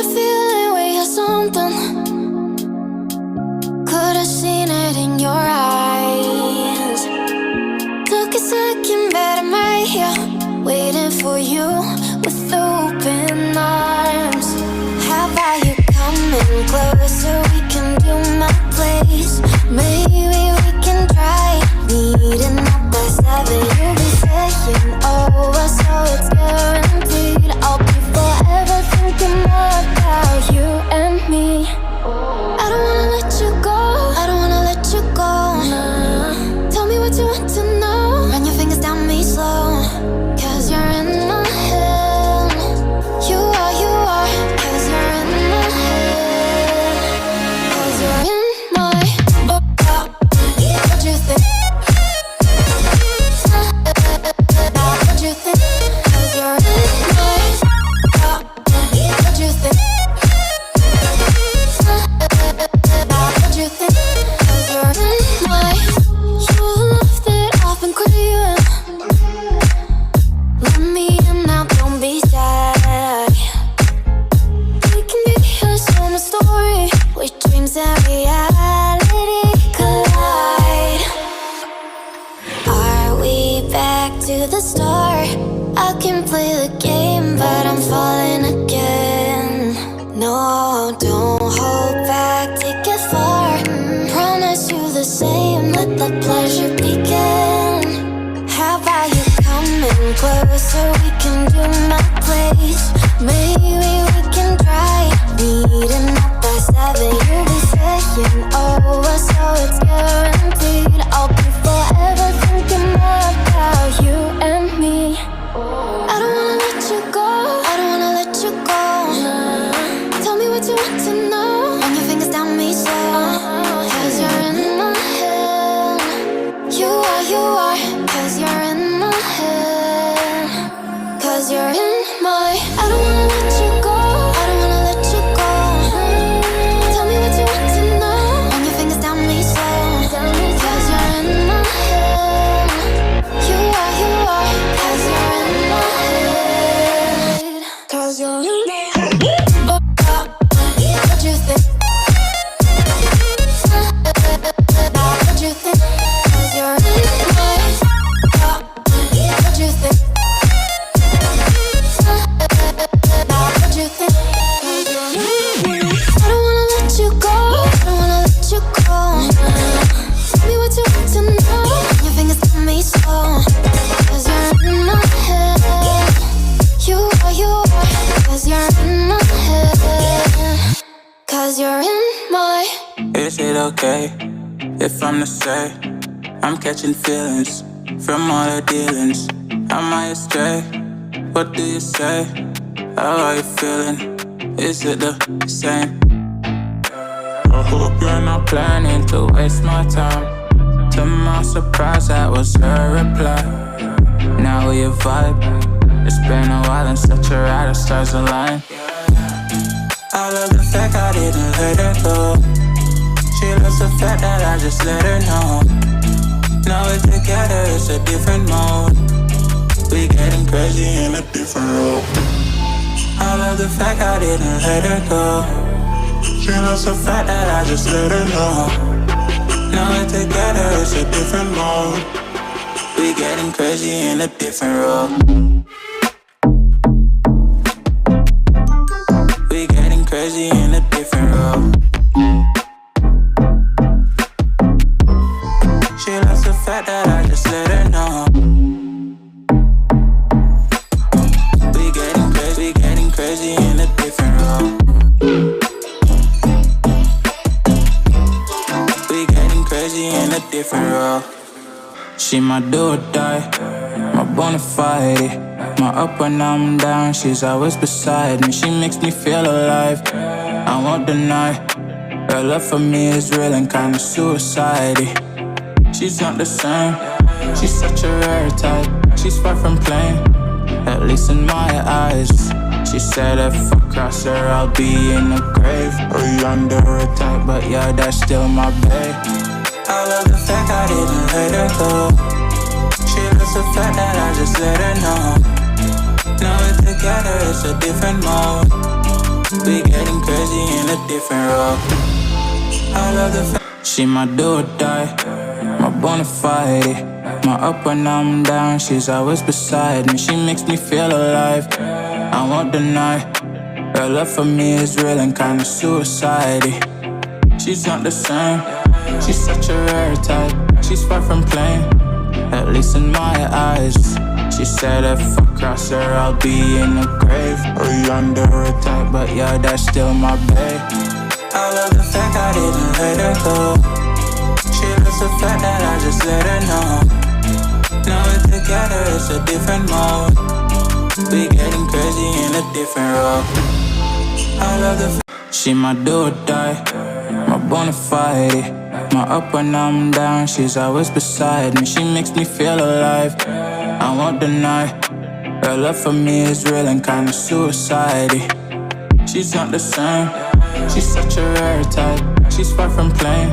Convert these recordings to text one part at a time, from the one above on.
a feeling we had something. Could've seen it in your eyes. Took a second, but I'm right here, waiting for you with open arms. How about you coming closer? We can do my place. Maybe we can try meeting up by 7. You'll be saying over, so it's guaranteed. I'll be forever thinking more about you and me. I don't wanna let you go, I don't wanna let you go. Nah. Tell me what you want to know. Run your fingers down me slow, 'cause you're in my head. You are, 'cause you're in my head. 'Cause you're in my what you think? What you think? 'Cause you're in my what you think? What you think? 'Cause you're in my you're the love that I've been craving. Let me in now, don't be shy. We can be a summer story where dreams and reality collide. Are we back to the start? I can play the game, but I'm falling again. No, don't hold back, take it far. Promise you the same, let the pleasure begin. How about you coming closer? We can do my place. Maybe we can try meeting up by 7. You'll be saying over, so it's guaranteed. I'll be forever thinking more about you and me. I don't wanna let you go, I don't wanna let you go. Nah. Tell me what you want to know. Run your fingers down me slow, 'cause you're in my head. You are, 'cause you're in my head. 'Cause you're in my I don't wanna let you go, I don't wanna let you go. Tell me what you want to know. Run your fingers down me slow, 'cause you're in my head. You are, 'cause you're in my head. 'Cause you're in my head. What you think? What you think? 'Cause you're in my what you think? What you think? 'Cause you're in I don't wanna let you go, I don't wanna let you go. Tell me what you want to know. Your fingers on me slow, 'cause you're in my head. You are, 'cause you're in my head. 'Cause you're in my Is it okay if I'm to say I'm catching feelings from all the dealings? Am I astray? What do you say? How are you feeling? Is it the same? I hope you're not planning to waste my time. To my surprise, that was her reply. Now we vibe. It's been a while and such a ride, the stars align. I love the fact I didn't let her go. She loves the fact that I just let her know. Now we're together, it's a different mode. We getting crazy in a different role. I love the fact I didn't let her go. She loves the fact that I just let her know. Now we're together, it's a different mode. We getting crazy in a different role. We getting crazy in a different role. She loves the fact that I just let her know. We getting crazy in a different role. We getting crazy in a different role. She my do or die, my bona fide. My up when I'm down, she's always beside me. She makes me feel alive, I won't deny. Her love for me is real and kinda suicide-y. She's not the same, she's such a rare type. She's far from plain, at least in my eyes. She said if I cross her, I'll be in the grave or under her type, but yeah, that's still my babe. I love the fact I didn't let her go. She loves the fact that I just let her know. Now we're together, it's a different mode. We getting crazy in a different role. I love the fact she my do or die, my bona fide. My up when I'm down, she's always beside me. She makes me feel alive, I won't deny. Her love for me is real and kinda suicide-y. She's not the same, she's such a rare type. She's far from plain, at least in my eyes. She said if I cross her, I'll be in the grave or under her type, but yeah, that's still my babe. I love the fact I didn't let her go. She loves the fact that I just let her know. Now we're together, it's a different mode. We getting crazy in a different role. I love the fact she my do or die, my bona fide. My up when I'm down, she's always beside me. She makes me feel alive, I won't deny. Her love for me is real and kinda suicide-y. She's not the same, she's such a rare type. She's far from plain,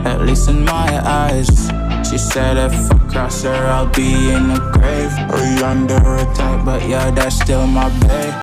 at least in my eyes. She said if I cross her, I'll be in the grave or under her type, but yeah, that's still my babe.